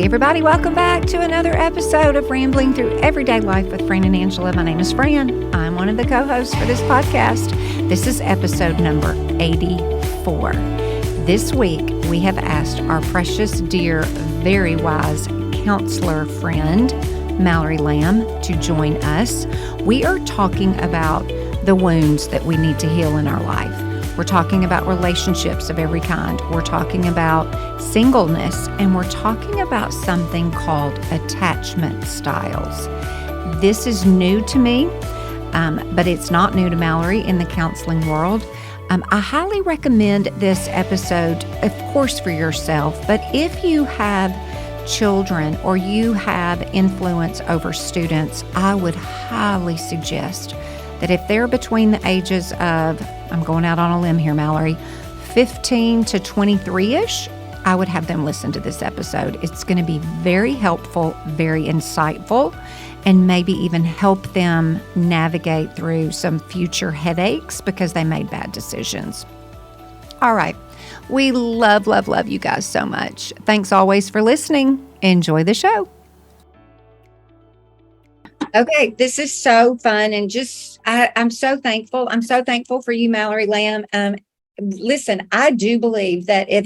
everybody, welcome back to another episode of Rambling Through Everyday Life with Fran and Angela. My name is Fran. I'm one of the co-hosts for this podcast. This is episode number 84. This week, we have asked our precious, dear, very wise counselor friend, Mallory Lamm, to join us. We are talking about the wounds that we need to heal in our life. We're talking about relationships of every kind. We're talking about singleness, and we're talking about something called attachment styles. This is new to me, but it's not new to Mallory in the counseling world. I highly recommend this episode, of course, for yourself, but if you have children or you have influence over students, I would highly suggest that if they're between the ages of, I'm going out on a limb here, Mallory, 15 to 23-ish, I would have them listen to this episode. It's going to be very helpful, very insightful, and maybe even help them navigate through some future headaches because they made bad decisions. All right. We love, love, love you guys so much. Thanks always for listening. Enjoy the show. Okay, this is so fun, and I'm so thankful. I'm so thankful for you, Mallory Lamm. Listen, I do believe that if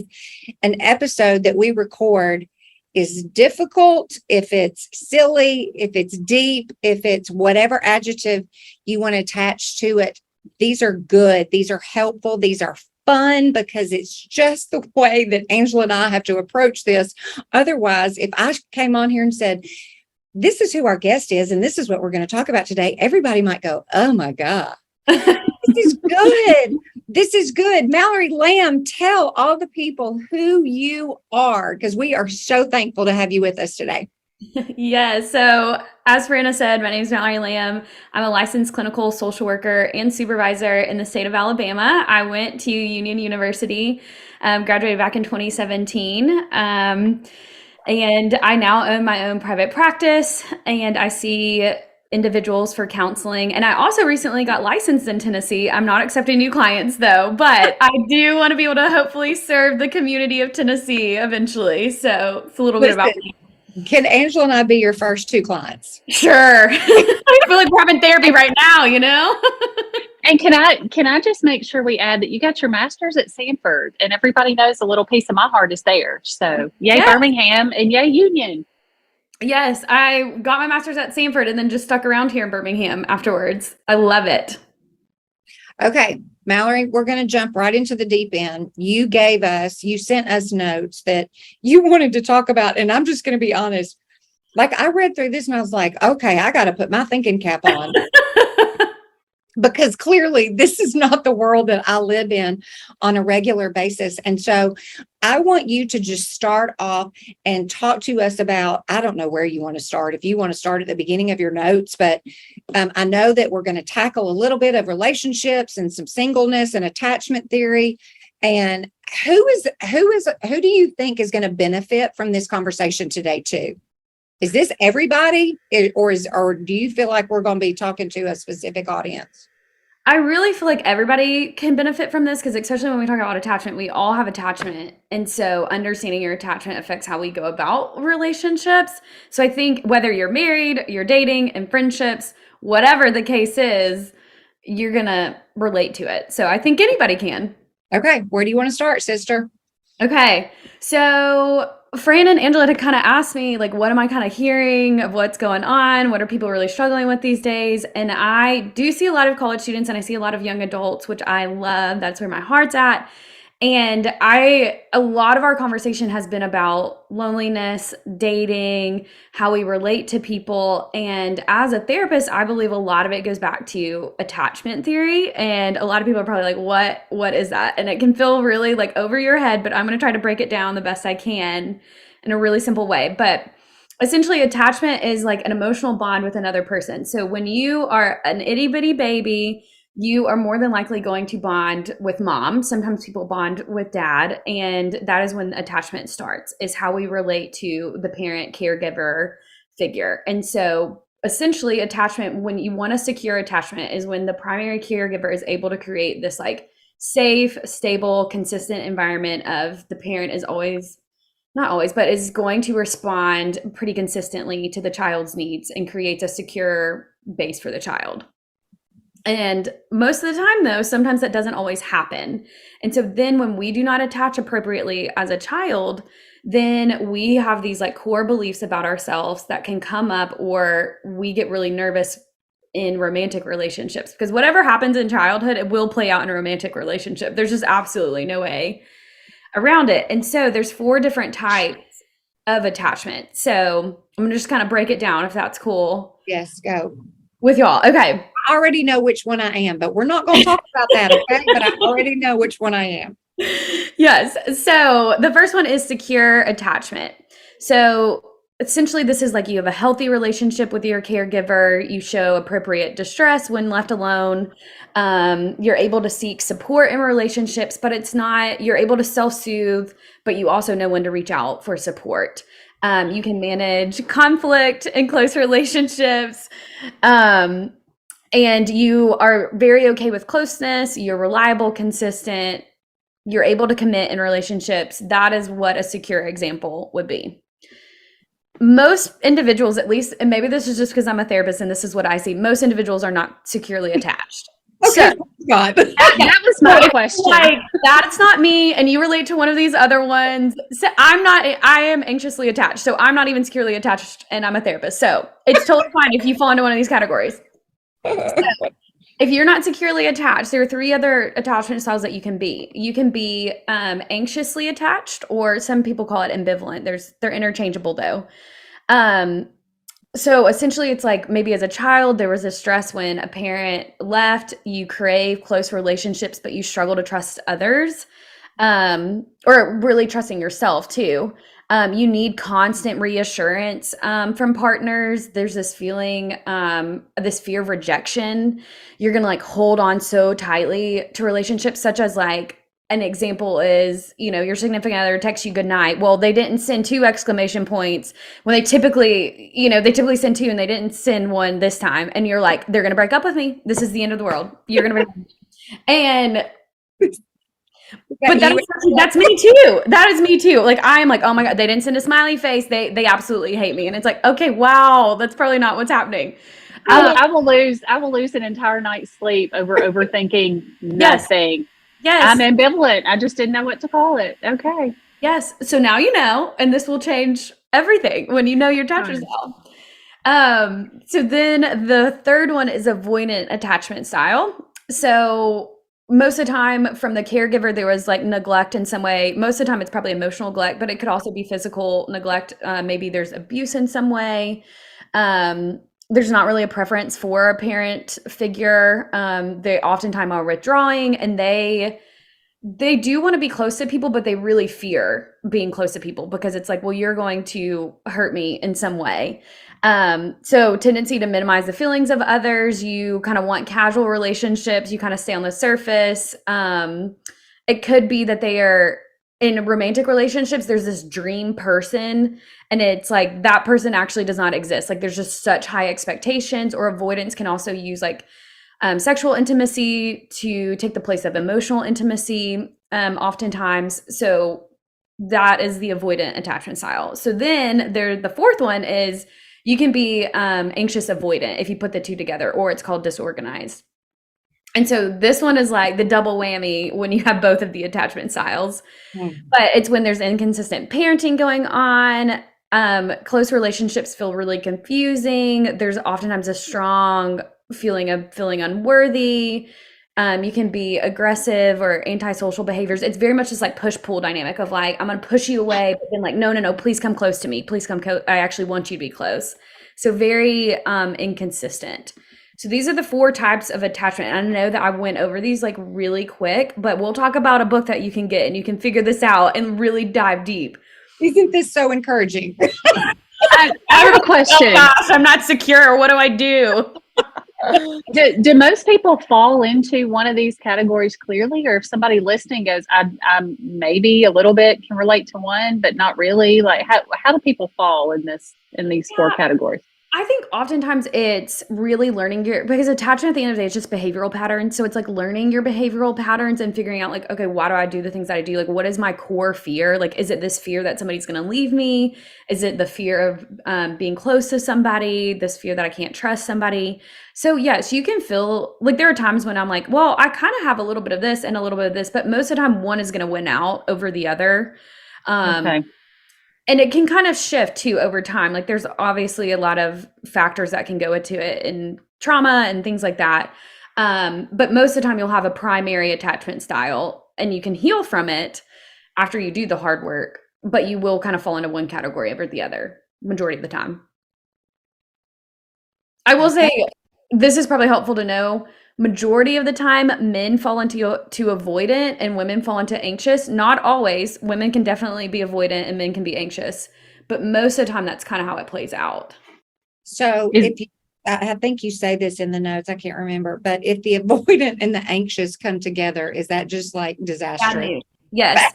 an episode that we record is difficult, if it's silly, if it's deep, if it's whatever adjective you want to attach to it, these are good. These are helpful. These are fun because it's just the way that Angela and I have to approach this. Otherwise, if I came on here and said, this is who our guest is, and this is what we're going to talk about today, everybody might go, oh my God, this is good. This is good. Mallory Lamm, tell all the people who you are, because we are so thankful to have you with us today. Yeah, so as Brianna said, my name is Mallory Lamm. I'm a licensed clinical social worker and supervisor in the state of Alabama. I went to Union University, graduated back in 2017. And I now own my own private practice, and I see individuals for counseling. And I also recently got licensed in Tennessee. I'm not accepting new clients though, but I do want to be able to hopefully serve the community of Tennessee eventually. So it's a little bit about me. Can Angela and I be your first two clients? Sure. I feel like we're having therapy right now, you know? And can I just make sure we add that you got your master's at Sanford, and everybody knows a little piece of my heart is there. So yay, yeah. Birmingham, and yay, Union. Yes, I got my master's at Sanford and then just stuck around here in Birmingham afterwards. I love it. Okay, Mallory, we're going to jump right into the deep end. You sent us notes that you wanted to talk about, and I'm just going to be honest. Like, I read through this and I was like, okay, I got to put my thinking cap on. Because clearly this is not the world that I live in on a regular basis. And so I want you to just start off and talk to us about, I don't know where you want to start, if you want to start at the beginning of your notes, but I know that we're going to tackle a little bit of relationships and some singleness and attachment theory. And who do you think is going to benefit from this conversation today too? Is this everybody, or do you feel like we're going to be talking to a specific audience? I really feel like everybody can benefit from this because especially when we talk about attachment, we all have attachment. And so understanding your attachment affects how we go about relationships. So I think whether you're married, you're dating, and friendships, whatever the case is, you're going to relate to it. So I think anybody can. Okay. Where do you want to start, sister? Okay. So Fran and Angela had kind of asked me, like, what am I kind of hearing of what's going on? What are people really struggling with these days? And I do see a lot of college students and I see a lot of young adults, which I love. That's where my heart's at. And a lot of our conversation has been about loneliness, dating, how we relate to people. And as a therapist, I believe a lot of it goes back to attachment theory. And a lot of people are probably like, what is that? And it can feel really like over your head, but I'm going to try to break it down the best I can in a really simple way. But essentially, attachment is like an emotional bond with another person. So when you are an itty bitty baby, you are more than likely going to bond with mom. Sometimes people bond with dad. And that is when attachment starts, is how we relate to the parent caregiver figure. And so essentially attachment, when you want a secure attachment, is when the primary caregiver is able to create this like safe, stable, consistent environment of the parent is always not always, but is going to respond pretty consistently to the child's needs and creates a secure base for the child. And most of the time, though, sometimes that doesn't always happen. And so then when we do not attach appropriately as a child, then we have these like core beliefs about ourselves that can come up, or we get really nervous in romantic relationships, because whatever happens in childhood, it will play out in a romantic relationship. There's just absolutely no way around it. And so there's 4 different types of attachment. So I'm gonna just kind of break it down if that's cool. Yes, go. With y'all. Okay. I already know which one I am, but we're not going to talk about that, okay? But I already know which one I am. Yes. So the first one is secure attachment. So essentially, this is like you have a healthy relationship with your caregiver. You show appropriate distress when left alone. You're able to seek support in relationships, but it's not, you're able to self-soothe, but you also know when to reach out for support. You can manage conflict in close relationships. And you are very okay with closeness. You're reliable, consistent. You're able to commit in relationships. That is what a secure example would be. Most individuals, at least, and maybe this is just because I'm a therapist and this is what I see, most individuals are not securely attached. Okay, So, God. That was my question. like, that's not me, and you relate to one of these other ones. So I am anxiously attached. So I'm not even securely attached, and I'm a therapist. So it's totally fine if you fall into one of these categories. So, if you're not securely attached, there are 3 other attachment styles that you can be. You can be anxiously attached, or some people call it ambivalent. They're interchangeable though. So essentially it's like maybe as a child, there was a stress when a parent left, you crave close relationships, but you struggle to trust others, or really trusting yourself too. You need constant reassurance from partners. There's this feeling, this fear of rejection. You're going to like hold on so tightly to relationships, such as like, an example is, your significant other texts you good night. Well, they didn't send 2 exclamation points when they typically send 2 and they didn't send 1 this time. And you're like, they're going to break up with me. This is the end of the world. You're going to break up. And but that's me too. That is me too. Like I am like, oh my God, they didn't send a smiley face. They absolutely hate me. And it's like, okay, wow, that's probably not what's happening. I will lose an entire night's sleep over overthinking nothing. Yes. I'm ambivalent. I just didn't know what to call it. Okay. Yes. So now you know, and this will change everything when you know your attachment style. So then the third one is avoidant attachment style. So most of the time from the caregiver, there was like neglect in some way. Most of the time it's probably emotional neglect, but it could also be physical neglect. Maybe there's abuse in some way. There's not really a preference for a parent figure. They oftentimes are withdrawing, and they do want to be close to people, but they really fear being close to people because it's like, well, you're going to hurt me in some way. So tendency to minimize the feelings of others. You kind of want casual relationships. You kind of stay on the surface. It could be that they are in romantic relationships. There's this dream person, and it's like that person actually does not exist. Like there's just such high expectations. Or avoidance can also use like sexual intimacy to take the place of emotional intimacy, oftentimes. So that is the avoidant attachment style. So then the fourth one is you can be anxious avoidant if you put the 2 together, or it's called disorganized. And so this one is like the double whammy when you have both of the attachment styles. But it's when there's inconsistent parenting going on. Close relationships feel really confusing. There's oftentimes a strong feeling of feeling unworthy. You can be aggressive or antisocial behaviors. It's very much just like push-pull dynamic of like, I'm going to push you away, but then like, no, please come close to me. Please come I actually want you to be close. So very inconsistent. So these are the 4 types of attachment. And I know that I went over these like really quick, but we'll talk about a book that you can get and you can figure this out and really dive deep. Isn't this so encouraging? I have a question. Oh gosh, I'm not secure. What do I do? Do most people fall into one of these categories clearly? Or if somebody listening goes, I maybe a little bit can relate to one, but not really, like how do people fall in these 4 categories? I think oftentimes it's really learning because attachment at the end of the day is just behavioral patterns. So it's like learning your behavioral patterns and figuring out like, okay, why do I do the things that I do? Like, what is my core fear? Like, is it this fear that somebody's going to leave me? Is it the fear of being close to somebody? This fear that I can't trust somebody? So yes, you can feel like there are times when I'm like, well, I kind of have a little bit of this and a little bit of this, but most of the time one is going to win out over the other. Um, Okay. and it can kind of shift too over time. Like there's obviously a lot of factors that can go into it and trauma and things like that. But most of the time you'll have a primary attachment style and you can heal from it after you do the hard work, but you will kind of fall into one category over the other majority of the time. I will say this is probably helpful to know. Majority of the time, men fall into avoidant and women fall into anxious. Not always. Women can definitely be avoidant and men can be anxious. But most of the time, that's kind of how it plays out. So if you, I think you say this in the notes, I can't remember, but if the avoidant and the anxious come together, is that just like disaster? Yes.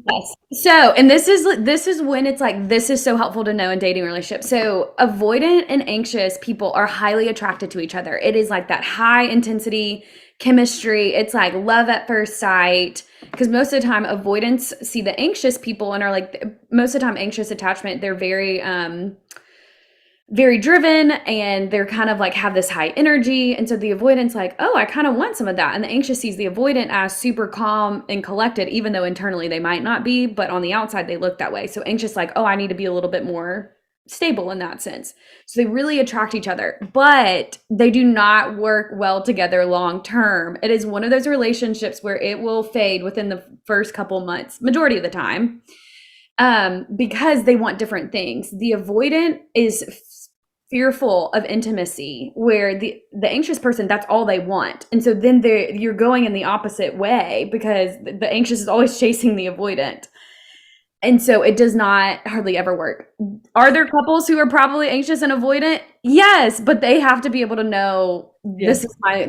Yes. So, and this is when it's like, this is so helpful to know in dating relationships. So avoidant and anxious people are highly attracted to each other. It is like that high intensity chemistry. It's like love at first sight. Because most of the time avoidants see the anxious people and are like, most of the time anxious attachment, they're very driven and they're kind of like have this high energy. And so the avoidant's like, oh, I kind of want some of that. And the anxious sees the avoidant as super calm and collected, even though internally they might not be, but on the outside they look that way. So anxious, like, oh, I need to be a little bit more stable in that sense. So they really attract each other, but they do not work well together long term. It is one of those relationships where it will fade within the first couple months, majority of the time, because they want different things. The avoidant is fearful of intimacy, where the anxious person, that's all they want. And so then you're going in the opposite way because the anxious is always chasing the avoidant. And so it does not hardly ever work. Are there couples who are probably anxious and avoidant? Yes, but they have to be able to know these are my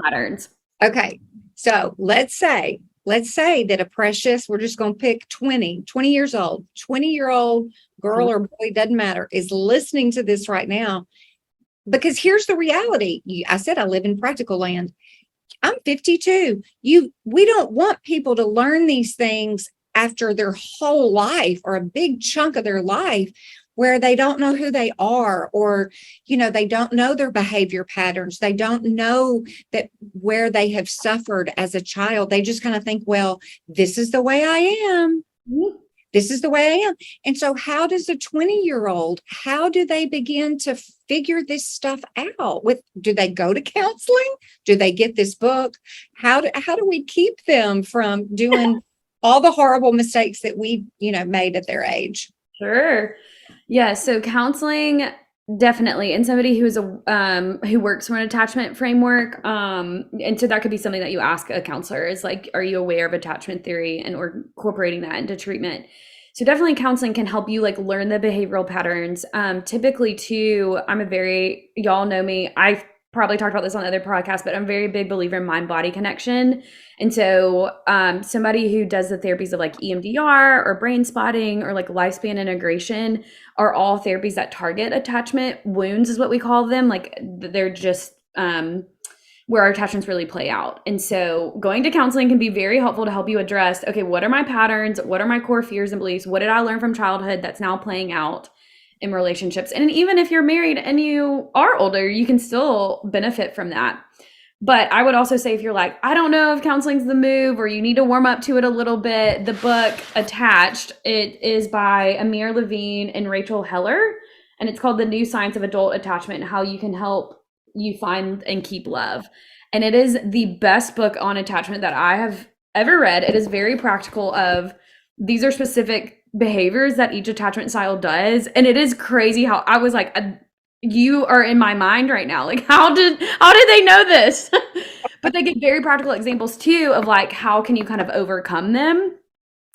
patterns. Okay. So let's say that a precious, we're just going to pick 20 years old, 20-year-old girl or boy, doesn't matter, is listening to this right now. Because here's the reality. I said I live in practical land. I'm 52. We don't want people to learn these things after their whole life or a big chunk of their life, where they don't know who they are, or, they don't know their behavior patterns. They don't know that where they have suffered as a child. They just kind of think, well, this is the way I am. This is the way I am. And so how does a 20-year-old, how do they begin to figure this stuff out? Do they go to counseling? Do they get this book? How do we keep them from doing all the horrible mistakes that we, made at their age? Sure. Yeah. So counseling, definitely. And somebody who's who works from an attachment framework. And so that could be something that you ask a counselor is like, are you aware of attachment theory and or incorporating that into treatment? So definitely counseling can help you like learn the behavioral patterns. Typically too, y'all know me. I've probably talked about this on other podcasts, but I'm a very big believer in mind-body connection. And so somebody who does the therapies of like EMDR or brain spotting or like lifespan integration are all therapies that target attachment wounds is what we call them. Like they're just where our attachments really play out. And so going to counseling can be very helpful to help you address, okay, what are my patterns? What are my core fears and beliefs? What did I learn from childhood that's now playing out in relationships? And even if you're married and you are older, you can still benefit from that. But I would also say if you're like, I don't know if counseling's the move or you need to warm up to it a little bit, the book Attached, it is by Amir, Levine, and Rachel Heller. And it's called The New Science of Adult Attachment and How You Can Help You Find and Keep Love. And it is the best book on attachment that I have ever read. It is very practical of these are specific behaviors that each attachment style does. And it is crazy how I was like, you are in my mind right now. Like, how did they know this? But they give very practical examples too of like, how can you kind of overcome them?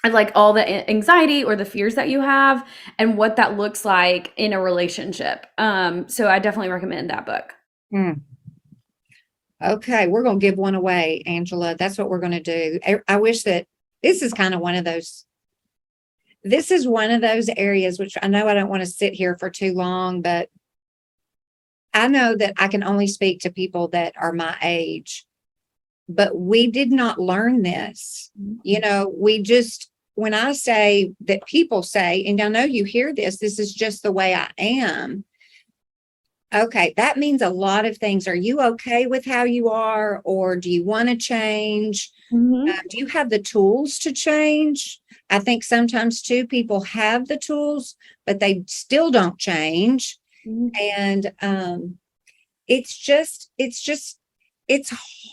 And like all the anxiety or the fears that you have and what that looks like in a relationship. So I definitely recommend that book. Okay, we're going to give one away, Angela. That's what we're going to do. I wish that this is kind of one of those areas, which I know I don't want to sit here for too long, but I know that I can only speak to people that are my age, but we did not learn this. You know, when I say that people say, and I know you hear this is just the way I am. Okay, that means a lot of things. Are you okay with how you are, or do you want to change? Do you have the tools to change? I think sometimes too, people have the tools, but they still don't change. And it's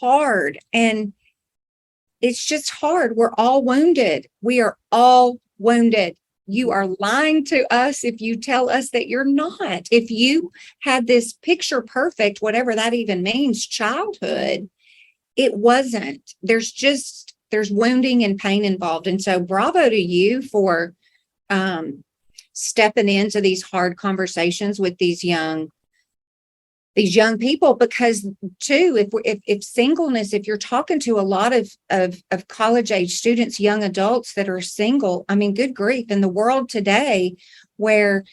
hard. And it's just hard. We're all wounded. We are all wounded. You are lying to us if you tell us that you're not. If you had this picture perfect, whatever that even means, childhood, it wasn't. There's wounding and pain involved. And so bravo to you for stepping into these hard conversations with these young people, because too, if singleness, if you're talking to a lot of college age students, young adults that are single, I mean, good grief, in the world today where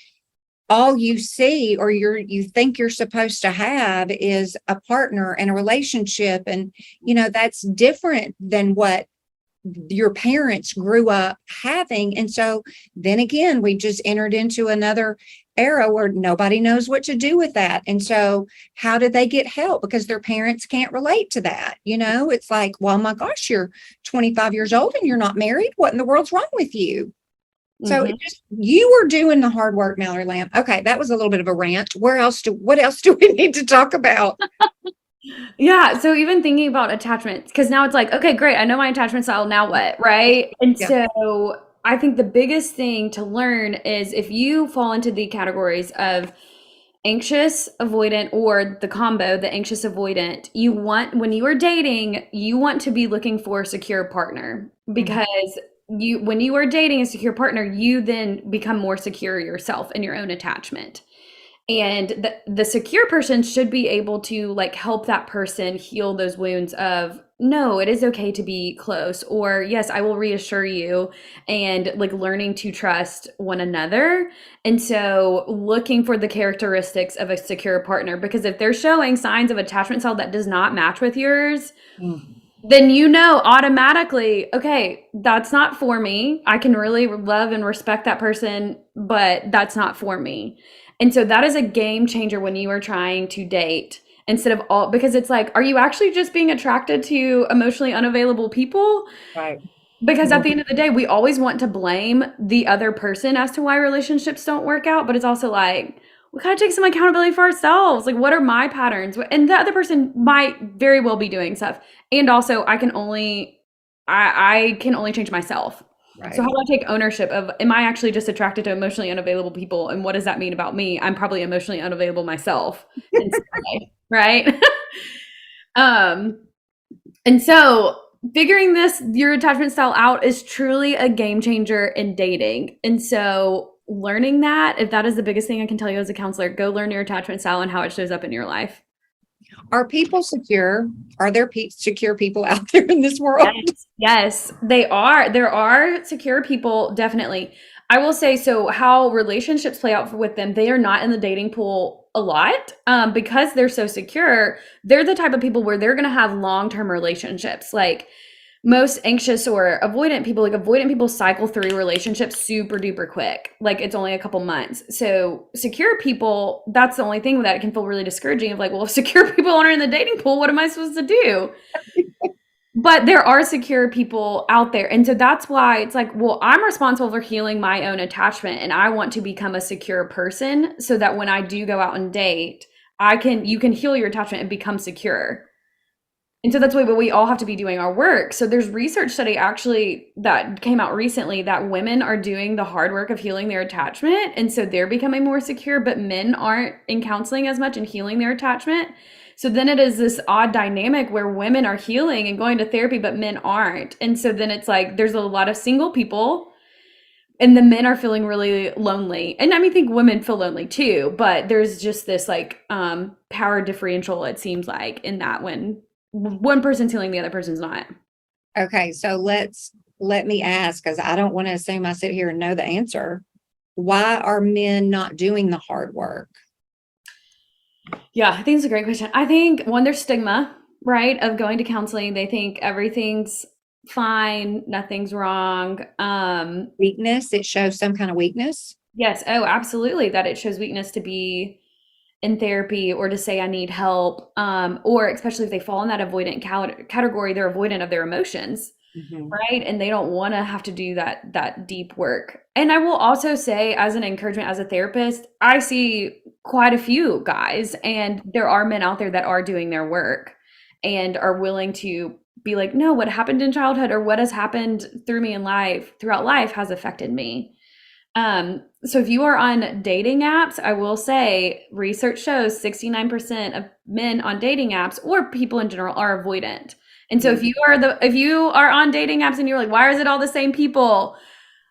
all you see or you think you're supposed to have is a partner and a relationship, and that's different than what your parents grew up having. And so then again, we just entered into another era where nobody knows what to do with that. And so how do they get help? Because their parents can't relate to that. It's like, well, my gosh, you're 25 years old and you're not married. What in the world's wrong with you? So you were doing the hard work, Mallory Lamm. Okay, that was a little bit of a rant. What else do we need to talk about? Yeah. So even thinking about attachments, because now it's like, okay, great. I know my attachment style. Now what? Right. And so I think the biggest thing to learn is if you fall into the categories of anxious, avoidant, or the combo, the anxious avoidant, when you are dating, you want to be looking for a secure partner, because when you are dating a secure partner, you then become more secure yourself in your own attachment. And the secure person should be able to help that person heal those wounds of, no, it is okay to be close, or yes, I will reassure you, and learning to trust one another. And so looking for the characteristics of a secure partner, because if they're showing signs of attachment style that does not match with yours, then automatically, okay, that's not for me. I can really love and respect that person, but that's not for me. And so that is a game changer when you are trying to date, because it's like, are you actually just being attracted to emotionally unavailable people? Right. Because at the end of the day, we always want to blame the other person as to why relationships don't work out. But it's also like, we gotta take some accountability for ourselves. What are my patterns? And the other person might very well be doing stuff. And also I can only change myself. Right. So how do I take ownership of, am I actually just attracted to emotionally unavailable people? And what does that mean about me? I'm probably emotionally unavailable myself. Right? And so figuring your attachment style out is truly a game changer in dating. And so learning that, if that is the biggest thing I can tell you as a counselor, go learn your attachment style and how it shows up in your life. Are people secure? Are there secure people out there in this world? Yes, they are. There are secure people, definitely. I will say, so how relationships play out with them, they are not in the dating pool a lot because they're so secure. They're the type of people where they're going to have long-term relationships. Most anxious or avoidant people cycle through relationships super duper quick. It's only a couple months. So secure people, that's the only thing that it can feel really discouraging of well, if secure people aren't in the dating pool, what am I supposed to do? But there are secure people out there. And so that's why it's well, I'm responsible for healing my own attachment, and I want to become a secure person so that when I do go out and date, you can heal your attachment and become secure. And so that's why we all have to be doing our work. So there's research study actually that came out recently that women are doing the hard work of healing their attachment. And so they're becoming more secure, but men aren't in counseling as much and healing their attachment. So then it is this odd dynamic where women are healing and going to therapy, but men aren't. And so then it's there's a lot of single people and the men are feeling really lonely. And I think women feel lonely too, but there's just this power differential, it seems like, in that when one person's healing, the other person's not. Okay, so let me ask, because I don't want to assume I sit here and know the answer. Why are men not doing the hard work? Yeah, I think it's a great question. I think one, there's stigma, right, of going to counseling. They think everything's fine, nothing's wrong. Weakness, it shows some kind of weakness. Yes, oh, absolutely, that it shows weakness to be in therapy or to say I need help. Or especially if they fall in that avoidant category, they're avoidant of their emotions, Mhm. right? And they don't want to have to do that deep work. And I will also say, as an encouragement, as a therapist, I see quite a few guys, and there are men out there that are doing their work and are willing to be like, no, what happened in childhood or what has happened through me in life, throughout life, has affected me. So if you are on dating apps, I will say research shows 69% of men on dating apps or people in general are avoidant. And so Mhm. if you are on dating apps and you're like, why is it all the same people?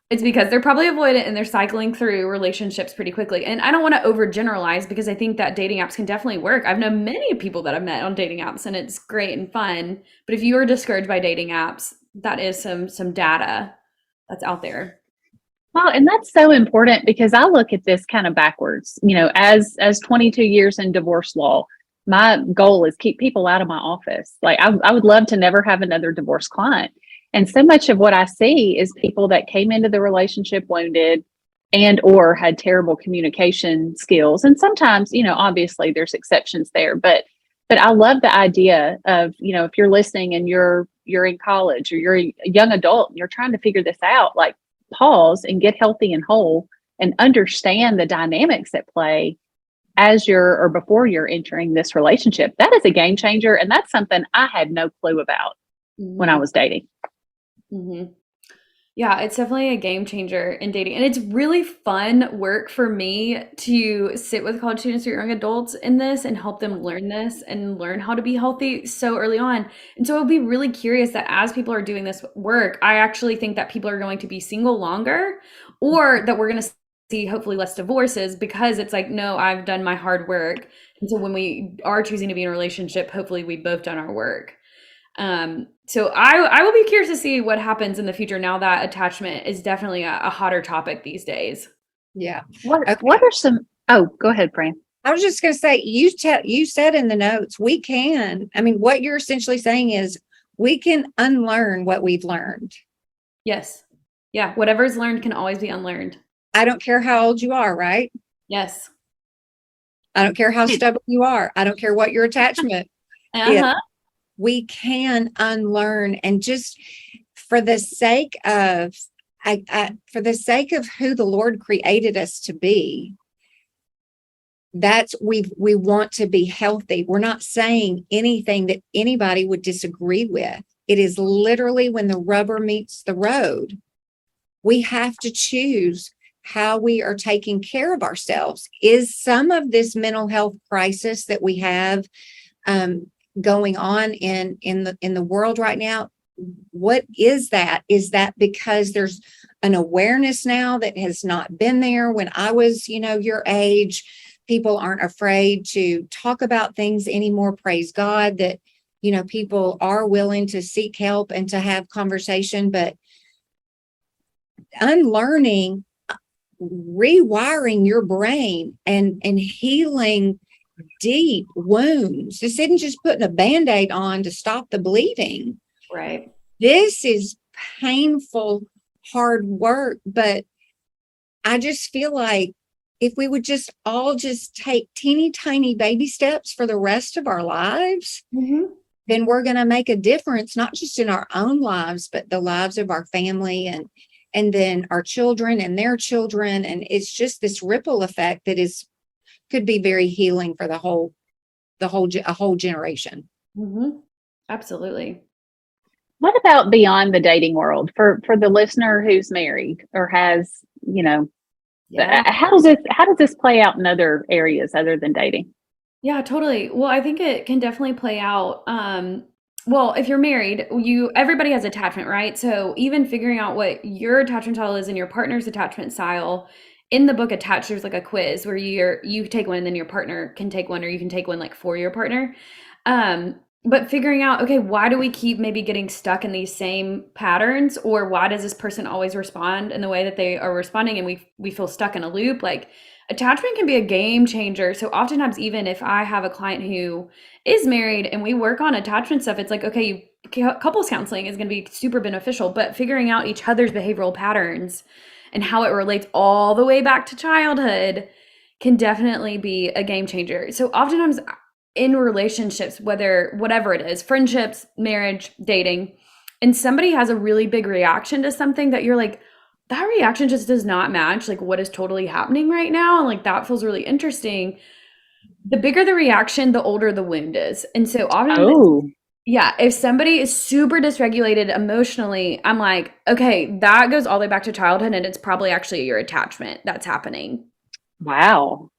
It's because they're probably avoidant and they're cycling through relationships pretty quickly. And I don't want to overgeneralize because I think that dating apps can definitely work. I've known many people that I've met on dating apps and it's great and fun. But if you are discouraged by dating apps, that is some data that's out there. Well, and that's so important because I look at this kind of backwards. As 22 years in divorce law, my goal is keep people out of my office. Like I would love to never have another divorce client. And so much of what I see is people that came into the relationship wounded and or had terrible communication skills. And sometimes, obviously there's exceptions there, but I love the idea of, if you're listening and you're in college or you're a young adult and you're trying to figure this out, like pause and get healthy and whole and understand the dynamics at play as you're or before you're entering this relationship. That is a game changer. And that's something I had no clue about when I Mhm. was dating. Mhm. Yeah, it's definitely a game changer in dating. And it's really fun work for me to sit with college students or young adults in this and help them learn this and learn how to be healthy so early on. And so I'll be really curious that as people are doing this work, I actually think that people are going to be single longer or that we're going to see hopefully less divorces because it's like, no, I've done my hard work. And so when we are choosing to be in a relationship, hopefully we've both done our work. So I will be curious to see what happens in the future now that attachment is definitely a hotter topic these days. Yeah. What Okay. are some, oh, go ahead, Fran. I was just going to say, you said in the notes, we can. I mean, what you're essentially saying is we can unlearn what we've learned. Yes. Yeah. Whatever's learned can always be unlearned. I don't care how old you are, right? Yes. I don't care how stubborn you are. I don't care what your attachment is. Uh-huh. We can unlearn, and just for the sake of for the sake of who the Lord created us to be, we want to be healthy. We're not saying anything that anybody would disagree with. It is literally when the rubber meets the road, we have to choose how we are taking care of ourselves. Is some of this mental health crisis that we have going on in the world right now, what is that? Is that because there's an awareness now that has not been there when I was, your age? People aren't afraid to talk about things anymore. Praise God that, people are willing to seek help and to have conversation, but unlearning, rewiring your brain and healing deep wounds. This isn't just putting a band-aid on to stop the bleeding. Right. This is painful, hard work, but I just feel like if we would just all just take teeny tiny baby steps for the rest of our lives, Mm-hmm. then we're going to make a difference, not just in our own lives, but the lives of our family and then our children and their children. And it's just this ripple effect that could be very healing for a whole generation. Mm-hmm. Absolutely. What about beyond the dating world for the listener who's married or has, Yeah. how does this play out in other areas other than dating? Yeah, totally. Well, I think it can definitely play out. Well, if you're married, everybody has attachment, right? So even figuring out what your attachment style is and your partner's attachment style, in the book Attached, there's like a quiz where you take one and then your partner can take one, or you can take one like for your partner. But figuring out, okay, why do we keep maybe getting stuck in these same patterns, or why does this person always respond in the way that they are responding, and we feel stuck in a loop? Like, attachment can be a game changer. So oftentimes, even if I have a client who is married and we work on attachment stuff, it's like, okay, couples counseling is going to be super beneficial, but figuring out each other's behavioral patterns and how it relates all the way back to childhood can definitely be a game changer. So oftentimes in relationships, whatever it is, friendships, marriage, dating, and somebody has a really big reaction to something that you're like, that reaction just does not match like what is totally happening right now. And like that feels really interesting. The bigger the reaction, the older the wound is. And so often, Oh, yeah, if somebody is super dysregulated emotionally, I'm like, okay, that goes all the way back to childhood and it's probably actually your attachment that's happening. wow.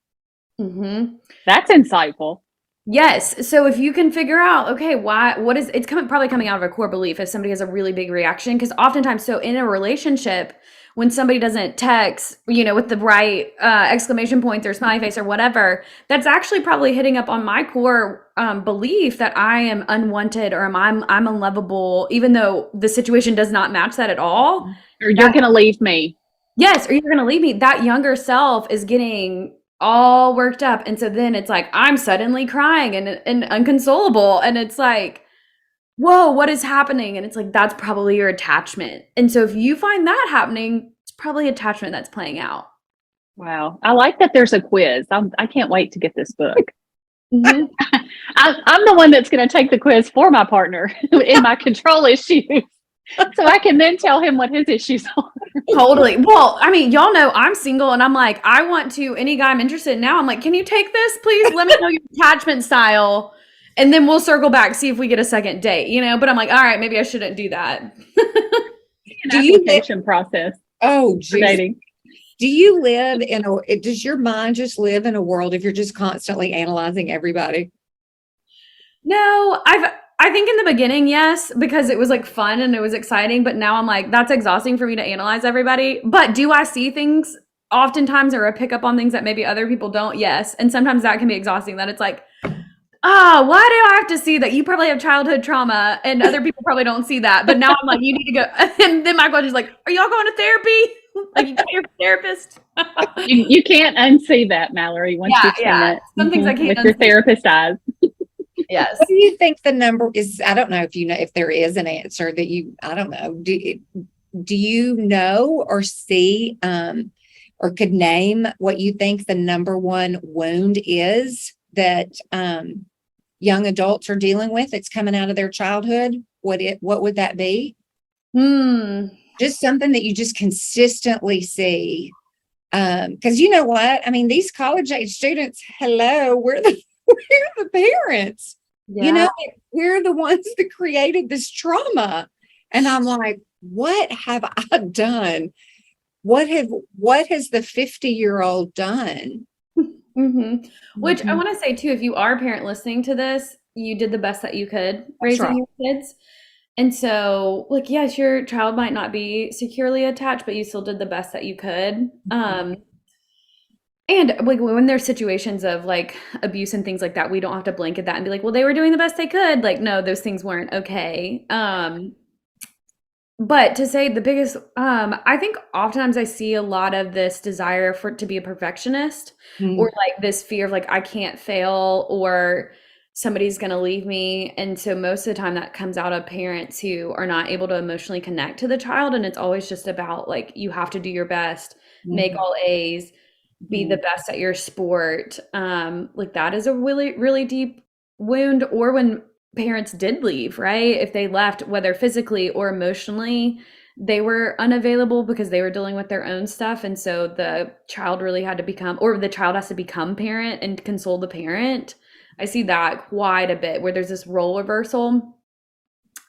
Mm-hmm. That's insightful. Yes. So if you can figure out, okay, it's probably coming out of a core belief if somebody has a really big reaction. Because oftentimes, so in a relationship, when somebody doesn't text, with the right exclamation points or smiley face or whatever, that's actually probably hitting up on my core belief that I am unwanted or I'm unlovable, even though the situation does not match that at all. Or you're going to leave me. Yes, or you're going to leave me. That younger self is getting all worked up. And so then it's like, I'm suddenly crying and inconsolable. And it's like, whoa, what is happening? And it's like, that's probably your attachment. And so if you find that happening, it's probably attachment that's playing out. Wow. I like that there's a quiz. I can't wait to get this book. Mm-hmm. I'm the one that's going to take the quiz for my partner in my control issues. So I can then tell him what his issues are. Totally. Well, I mean, y'all know I'm single and I'm like, any guy I'm interested in now. I'm like, can you take this, please? Let me know your attachment style. And then we'll circle back, see if we get a second date, but I'm like, all right, maybe I shouldn't do that. Do you application process? Oh, for dating. Do you live does your mind just live in a world if you're just constantly analyzing everybody? No, I think in the beginning, yes, because it was like fun and it was exciting. But now I'm like, that's exhausting for me to analyze everybody. But do I see things oftentimes or I pick up on things that maybe other people don't? Yes. And sometimes that can be exhausting that it's like, why do I have to see that? You probably have childhood trauma and other people probably don't see that. But now I'm like, you need to go. And then my question is like, are y'all going to therapy? Like you got your therapist? You can't unsee that, Mallory, once you've seen it. Some things I can't with your unsee. therapist eyes. Yes. What do you think the number is? I don't know if there is an answer that I don't know. Do you know or see or could name what you think the number one wound is that young adults are dealing with? It's coming out of their childhood. What would that be? Just something that you just consistently see. Because you know what? I mean, these college age students, hello, we're the parents. Yeah. We're the ones that created this trauma. And I'm like, what have I done? What has the 50-year-old done? Mm-hmm. Which I want to say too, if you are a parent listening to this, you did the best that you could raising your kids. And so, like, yes, your child might not be securely attached, but you still did the best that you could. And like when there's situations of like abuse and things like that, we don't have to blanket that and be like, well, they were doing the best they could. Like, no, those things weren't okay. But to say the biggest, I think oftentimes I see a lot of this desire to be a perfectionist or like this fear of like, I can't fail or somebody's going to leave me. And so most of the time that comes out of parents who are not able to emotionally connect to the child. And it's always just about like, you have to do your best, make all A's, be the best at your sport. Like that is a really, really deep wound. Or when parents did leave, right? If they left, whether physically or emotionally, they were unavailable because they were dealing with their own stuff. And so the child really had to the child has to become parent and console the parent. I see that quite a bit where there's this role reversal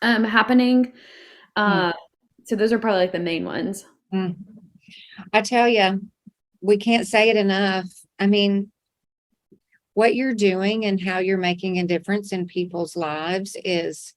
happening. So those are probably like the main ones. I tell you, we can't say it enough. I mean, what you're doing and how you're making a difference in people's lives is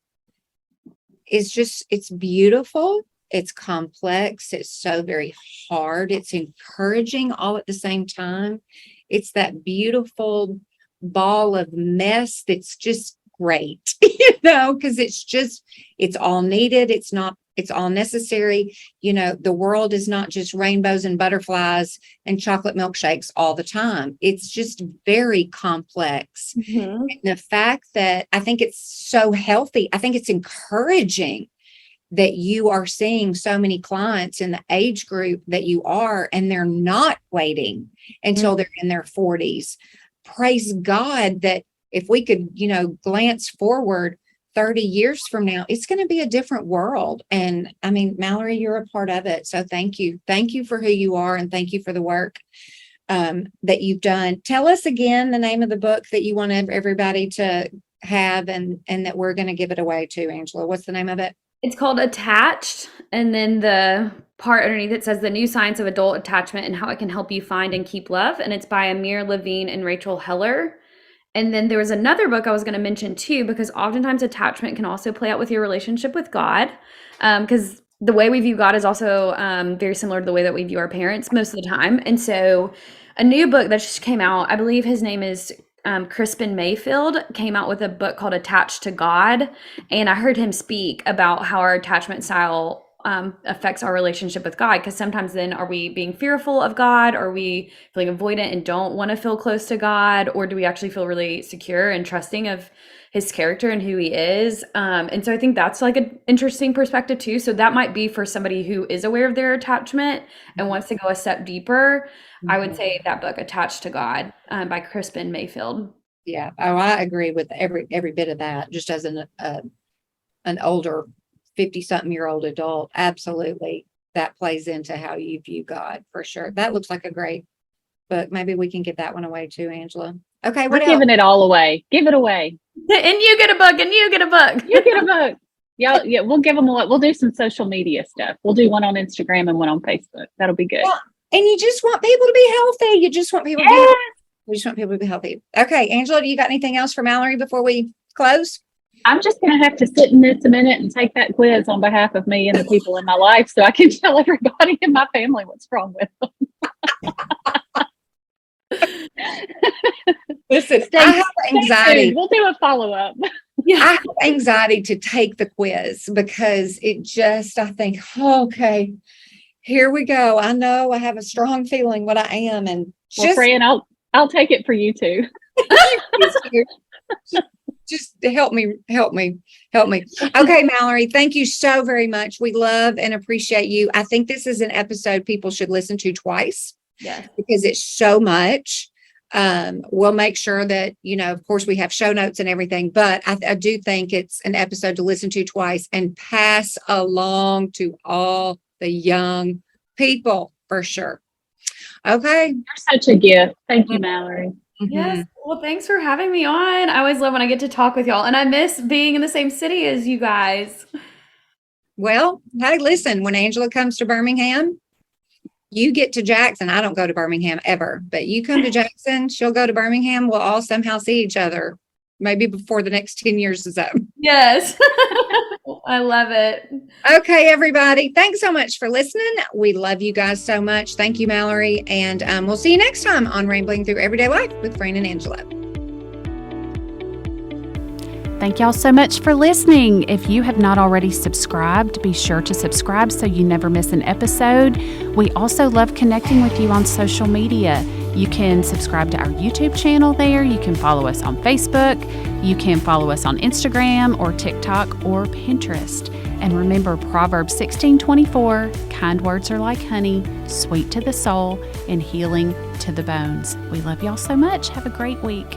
it's beautiful. It's complex. It's so very hard. It's encouraging all at the same time. It's that beautiful ball of mess that's just great, because it's all needed. It's It's all necessary. You know, the world is not just rainbows and butterflies and chocolate milkshakes all the time. It's just very complex. Mhm. And the fact that I think it's so healthy, I think it's encouraging that you are seeing so many clients in the age group that you are, and they're not waiting until they're in their 40s. Praise God that if we could, you know, glance forward 30 years from now, it's going to be a different world. And I mean, Mallory, you're a part of it. So thank you. Thank you for who you are. And thank you for the work that you've done. Tell us again the name of the book that you want everybody to have and that we're going to give it away to, Angela. What's the name of it? It's called Attached, and then the part underneath it says The New Science of Adult Attachment and How It Can Help You Find and Keep Love, and it's by Amir, Levine, and Rachel Heller. And then there was another book I was going to mention too, because oftentimes attachment can also play out with your relationship with God, because the way we view God is also very similar to the way that we view our parents most of the time. And so a new book that just came out, I believe his name is Krispin Mayfield, came out with a book called Attached to God. And I heard him speak about how our attachment style affects our relationship with God. Because sometimes then are we being fearful of God? Are we feeling avoidant and don't want to feel close to God? Or do we actually feel really secure and trusting of his character and who he is? And so I think that's like an interesting perspective too. So that might be for somebody who is aware of their attachment and wants to go a step deeper. I would say that book, Attached to God, by Krispin Mayfield. Yeah. Oh, I agree with every bit of that. Just as an older 50-something-year-old adult, absolutely, that plays into how you view God for sure. That looks like a great book. Maybe we can give that one away too, Angela. Okay, We're giving it all away. Give it away. And you get a book, and you get a book. You get a book. Yeah, we'll give them a. We'll do some social media stuff. We'll do one on Instagram and one on Facebook. That'll be good. Well, and you just want people to be healthy. You just want people to be healthy. We just want people to be healthy. Okay, Angela, do you got anything else for Mallory before we close? I'm just going to have to sit in this a minute and take that quiz on behalf of me and the people in my life so I can tell everybody in my family what's wrong with them. Listen, I have anxiety. We'll do a follow-up. I have anxiety to take the quiz because it just, I think, okay, here we go. I know I have a strong feeling what I am. And Well, Fran, I'll take it for you too. just help me. Okay, Mallory, thank you so very much. We love and appreciate you. I think this is an episode people should listen to twice. Yes. Because it's so much. We'll make sure that, you know, of course we have show notes and everything, but I do think it's an episode to listen to twice and pass along to all the young people for sure. Okay. You're such a gift. Thank you, Mallory. Yes. Well, thanks for having me on. I always love when I get to talk with y'all, and I miss being in the same city as you guys. Well, hey, listen, when Angela comes to Birmingham, you get to Jackson. I don't go to Birmingham ever, but you come to Jackson, she'll go to Birmingham. We'll all somehow see each other, maybe before the next 10 years is up. Yes. I love it. Okay, everybody. Thanks so much for listening. We love you guys so much. Thank you, Mallory. And we'll see you next time on Rambling Through Everyday Life with Fran and Angela. Thank y'all so much for listening. If you have not already subscribed, be sure to subscribe so you never miss an episode. We also love connecting with you on social media. You can subscribe to our YouTube channel there. You can follow us on Facebook. You can follow us on Instagram or TikTok or Pinterest. And remember Proverbs 16:24, kind words are like honey, sweet to the soul and healing to the bones. We love y'all so much. Have a great week.